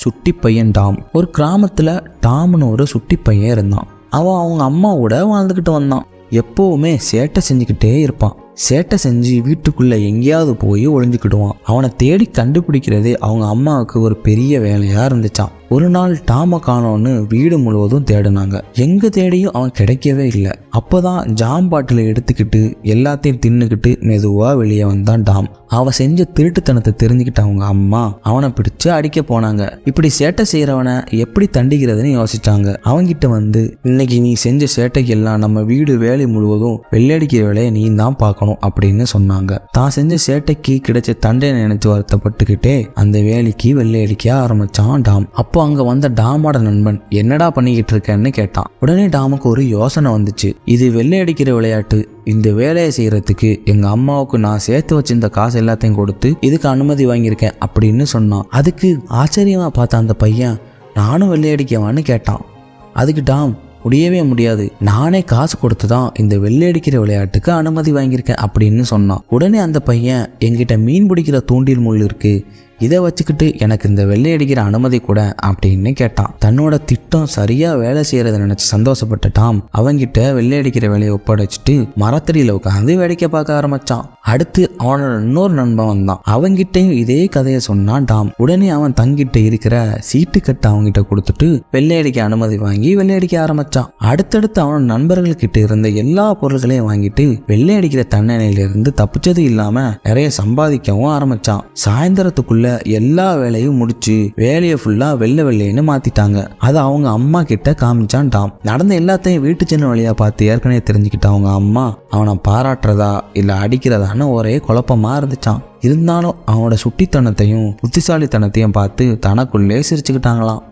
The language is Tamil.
சுட்டி பையன் டாம். ஒரு கிராமத்துல டாம்னு ஒரு சுட்டி பையன் இருந்தான். அவன் அவங்க அம்மாவோட வாழ்ந்துக்கிட்டு வந்தான். எப்பவுமே சேட்டை செஞ்சுக்கிட்டே இருப்பான். சேட்டை செஞ்சு வீட்டுக்குள்ள எங்கேயாவது போய் ஒளிஞ்சுக்கிடுவான். அவனை தேடி கண்டுபிடிக்கிறதே அவங்க அம்மாவுக்கு ஒரு பெரிய வேலையா இருந்துச்சான். ஒரு நாள் டாமை காணோன்னு வீடு முழுவதும் தேடினாங்க. எங்க தேடியும் அவன் கிடைக்கவே இல்லை. அப்போதான் ஜாம் பாட்டில எடுத்துக்கிட்டு எல்லாத்தையும் தின்னுக்கிட்டு மெதுவா வெளியே வந்தான் டாம். அவன் செஞ்ச திருட்டுத்தனத்தை தெரிஞ்சுக்கிட்ட அவங்க அம்மா அவனை பிடிச்சு அடிக்க போனாங்க. இப்படி சேட்டை செய்யறவனை எப்படி தண்டிக்கிறதுன்னு யோசிச்சாங்க. அவங்கிட்ட வந்து, இன்னைக்கு நீ செஞ்ச சேட்டைக்கு எல்லாம் நம்ம வீடு வேலை முழுவதும் வெள்ளையடிக்கிற வேலையை நீ தான் பார்க்கணும் அப்படின்னு சொன்னாங்க. தான் செஞ்ச சேட்டைக்கு கிடைச்ச தண்டனை நினைச்சு வருத்தப்பட்டுக்கிட்டே அந்த வேலைக்கு வெள்ளையடிக்க ஆரம்பிச்சான் டாம். அப்போ அங்க வந்த டாமோட நண்பன், என்னடா பண்ணிக்கிட்டு இருக்கேன்னு கேட்டான். உடனே டாமுக்கு ஒரு யோசனை வந்துச்சு. இது வெள்ளையடிக்கிற விளையாட்டு. இந்த வேலையை செய்யறதுக்கு எங்க அம்மாவுக்கு நான் சேர்த்து வச்சிருந்த காசு எல்லாத்தையும் கொடுத்து இதுக்கு அனுமதி வாங்கியிருக்கேன் அப்படின்னு சொன்னான். அதுக்கு ஆச்சரியமா பார்த்த அந்த பையன், நானும் வெள்ளையடிக்கவான்னு கேட்டான். அதுக்கு டாம், முடியவே முடியாது, நானே காசு கொடுத்து தான் இந்த வெள்ளையடிக்கிற விளையாட்டுக்கு அனுமதி வாங்கியிருக்கேன் அப்படின்னு சொன்னான். உடனே அந்த பையன், என்கிட்ட மீன் பிடிக்கிற தூண்டில் முள் இருக்கு, இதை வச்சுக்கிட்டு எனக்கு இந்த வெள்ளையடிக்கிற அனுமதி கூட அப்படின்னு கேட்டான். தன்னோட திட்டம் சரியா வேலை செய்யறத நினைச்சு சந்தோஷப்பட்ட டாம் அவங்கிட்ட வெள்ளையடிக்கிற வேலையை ஒப்படைச்சிட்டு மரத்தடியில உட்காந்து வேடிக்கை பார்க்க ஆரம்பிச்சான். அடுத்து அவனோட இன்னொரு நண்பன் வந்தான். அவங்கிட்டையும் இதே கதையை சொன்னான் டாம். உடனே அவன் தங்கிட்ட இருக்கிற சீட்டு கட்டை அவங்கிட்ட கொடுத்துட்டு வெள்ளையடிக்க அனுமதி வாங்கி வெள்ளையடிக்க ஆரம்பிச்சான். அடுத்தடுத்து அவனோட நண்பர்கள் கிட்ட இருந்த எல்லா பொருட்களையும் வாங்கிட்டு வெள்ளையடிக்கிற தண்டனையிலிருந்து தப்பிச்சது இல்லாம நிறைய சம்பாதிக்கவும் ஆரம்பிச்சான். சாயந்தரத்துக்குள்ள எல்லா வேலையும் முடிச்சு வேலையை ஃபுல்லா வெள்ளைன்னு மாத்திட்டாங்க. அதை அவங்க அம்மா கிட்ட காமிச்சான் டாம். நடந்த எல்லாத்தையும் வீட்டு சின்ன வழியா பார்த்து ஏற்கனவே தெரிஞ்சுக்கிட்ட அவங்க அம்மா அவனை பாராட்டுறதா இல்ல அடிக்கிறதான்னு ஒரே குழப்பமா இருந்துச்சான். இருந்தாலும் அவனோட சுட்டித்தனத்தையும் புத்திசாலித்தனத்தையும் பார்த்து தனக்குள்ளே சிரிச்சுக்கிட்டாங்களாம்.